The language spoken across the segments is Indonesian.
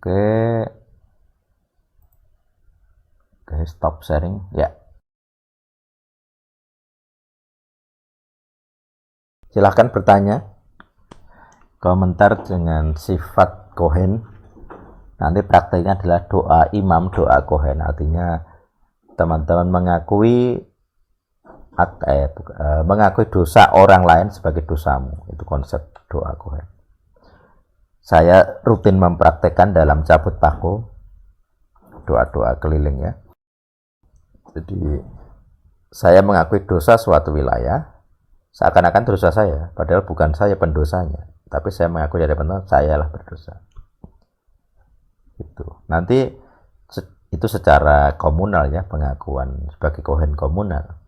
Oke, stop sharing ya. Silahkan bertanya, komentar dengan sifat Kohen. Nanti prakteknya adalah doa imam, doa Kohen. Artinya teman-teman mengakui dosa orang lain sebagai dosamu. Itu konsep doa Kohen. Saya rutin mempraktekkan dalam cabut paku, doa-doa keliling ya. Jadi saya mengakui dosa suatu wilayah, seakan-akan dosa saya, padahal bukan saya pendosanya, tapi saya mengakui dari teman saya lah berdosa. Itu nanti itu secara komunal ya, pengakuan sebagai Kohen komunal.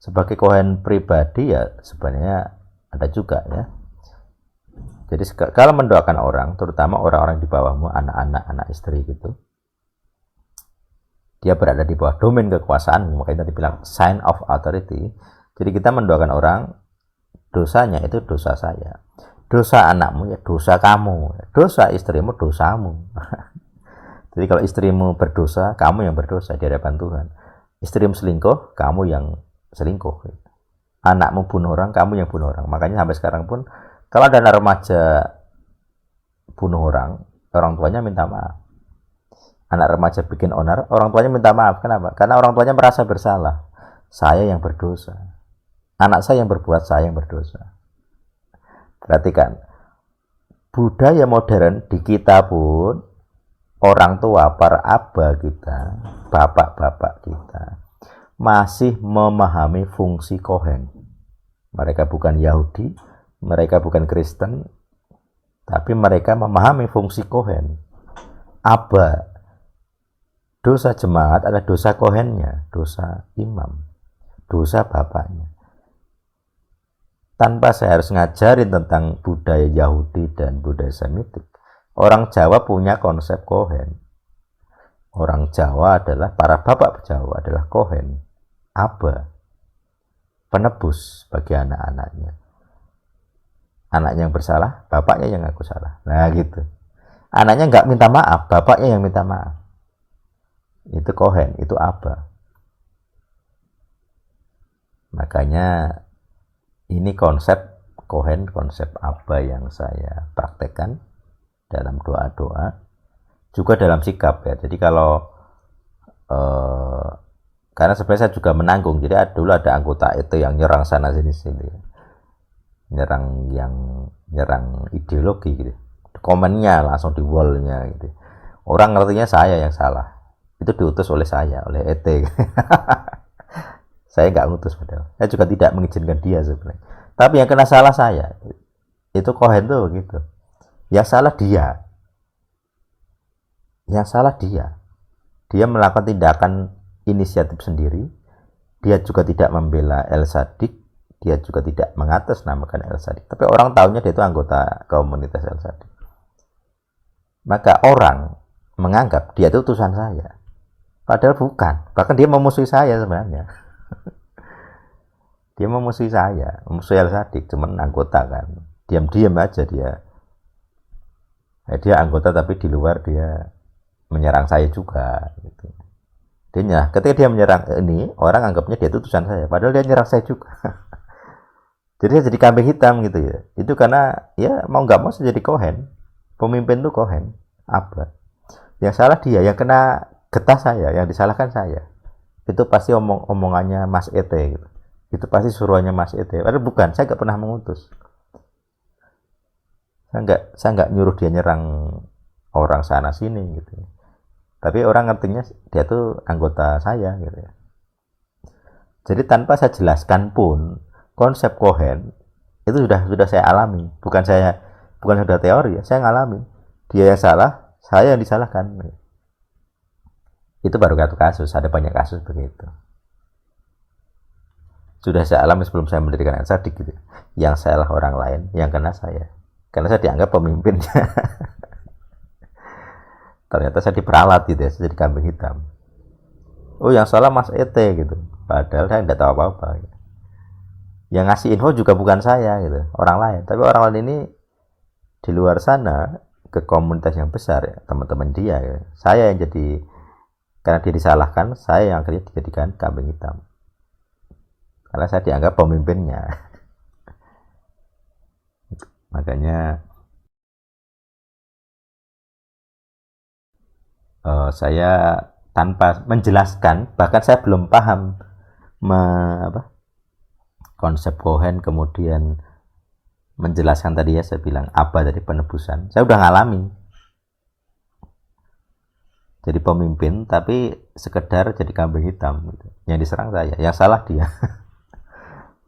Sebagai Kohen pribadi ya sebenarnya ada juga ya. Jadi kalau mendoakan orang, terutama orang-orang di bawahmu, anak-anak, anak istri gitu, dia berada di bawah domain kekuasaan, makanya tadi bilang sign of authority. Jadi kita mendoakan orang, dosanya itu dosa saya, dosa anakmu ya dosa kamu, dosa istrimu dosamu. Jadi kalau istrimu berdosa, kamu yang berdosa di hadapan Tuhan. Istrimu selingkuh, kamu yang selingkuh. Anakmu bunuh orang, kamu yang bunuh orang. Makanya sampai sekarang pun kalau ada anak remaja bunuh orang tuanya minta maaf. Anak remaja bikin onar, orang tuanya minta maaf. Kenapa? Karena orang tuanya merasa bersalah. Saya yang berdosa. Anak saya yang berbuat, saya yang berdosa. Perhatikan, budaya modern di kita pun, orang tua, para aba kita, bapak-bapak kita, masih memahami fungsi Kohen. Mereka bukan Yahudi, mereka bukan Kristen, tapi mereka memahami fungsi Kohen. Aba, dosa jemaat adalah dosa Kohennya, dosa imam, dosa bapaknya. Tanpa saya harus ngajarin tentang budaya Yahudi dan budaya Semitik, orang Jawa punya konsep Kohen. Orang Jawa adalah, para bapak Jawa adalah Kohen, aba, penebus bagi anak-anaknya. Anaknya yang bersalah, bapaknya yang ngaku salah. Nah gitu. Anaknya nggak minta maaf, bapaknya yang minta maaf. Itu Kohen, itu aba. Makanya ini konsep Kohen, konsep aba yang saya praktekkan dalam doa-doa, juga dalam sikap ya. Jadi kalau karena sebenarnya saya juga menanggung. Jadi dulu ada anggota itu yang nyerang sana sini. Nyerang ideologi gitu. Komennya langsung di wallnya gitu. Orang ngertinya saya yang salah. Itu diutus oleh saya, oleh ET. Saya nggak ngutus padahal. Saya juga tidak mengizinkan dia sebenarnya. Tapi yang kena salah saya. Itu Kohen tuh begitu. Yang salah dia. Yang salah dia. Dia melakukan tindakan inisiatif sendiri. Dia juga tidak membela El Sadik. Dia juga tidak mengatasnamakan El Sadik. Tapi orang tahunya dia itu anggota komunitas El Sadik. Maka orang menganggap dia itu utusan saya. Padahal bukan. Bahkan dia memusuhi saya sebenarnya. Dia memusuhi saya. Memusuhi El Sadik. Cuman anggota kan. Diam-diam aja dia. Dia anggota tapi di luar dia menyerang saya juga. Gitu. Ketika dia menyerang ini, orang anggapnya dia itu utusan saya. Padahal dia nyerang saya juga. Jadi saya jadi kambing hitam gitu ya. Itu karena ya mau nggak mau saya jadi Kohen. Pemimpin tuh Kohen. Apa? Yang salah dia, yang kena getah saya, yang disalahkan saya. Itu pasti omongannya Mas ET gitu. Itu pasti suruhannya Mas ET. Padahal bukan, saya nggak pernah mengutus. Saya nggak nyuruh dia nyerang orang sana sini gitu. Tapi orang ngertinya dia tuh anggota saya gitu ya. Jadi tanpa saya jelaskan pun konsep Kohen itu sudah saya alami, bukan sudah teori ya, saya ngalami. Dia yang salah, saya yang disalahkan. Itu baru satu kasus, ada banyak kasus begitu. Sudah saya alami sebelum saya mendirikan El Sadik gitu. Yang salah orang lain, yang kena saya. Karena saya dianggap pemimpinnya. Ternyata saya diperalat gitu ya, saya jadi kambing hitam. Oh yang salah Mas ET gitu. Padahal saya tidak tahu apa-apa. Gitu. Yang ngasih info juga bukan saya gitu, orang lain. Tapi orang lain ini di luar sana ke komunitas yang besar ya, teman-teman dia ya. Saya yang jadi, karena dia disalahkan, saya yang akhirnya dijadikan kambing hitam karena saya dianggap pemimpinnya. Makanya saya tanpa menjelaskan, bahkan saya belum paham konsep Cohen, kemudian menjelaskan tadi ya, saya bilang apa dari penebusan, saya udah ngalami jadi pemimpin tapi sekedar jadi kambing hitam gitu. Yang diserang saya, yang salah dia.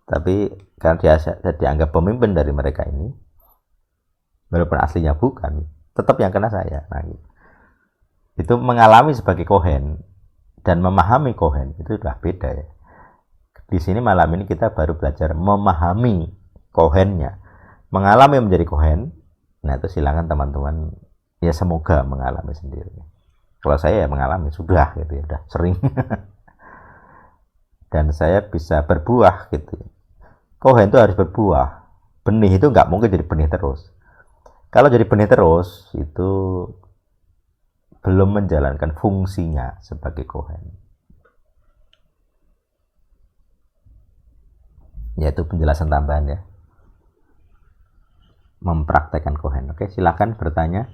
Tapi karena dia dianggap pemimpin dari mereka ini, walaupun aslinya bukan, tetap yang kena saya. Nah, gitu. Itu mengalami sebagai Cohen dan memahami Cohen itu sudah beda ya. Di sini malam ini kita baru belajar memahami Cohennya. Mengalami menjadi Cohen, nah itu silakan teman-teman ya, semoga mengalami sendiri. Kalau saya ya mengalami sudah gitu ya, udah sering. Dan saya bisa berbuah gitu. Cohen itu harus berbuah. Benih itu nggak mungkin jadi benih terus. Kalau jadi benih terus itu belum menjalankan fungsinya sebagai Cohen. Yaitu penjelasan tambahan ya. Mempraktekkan Cohen. Oke, silakan bertanya.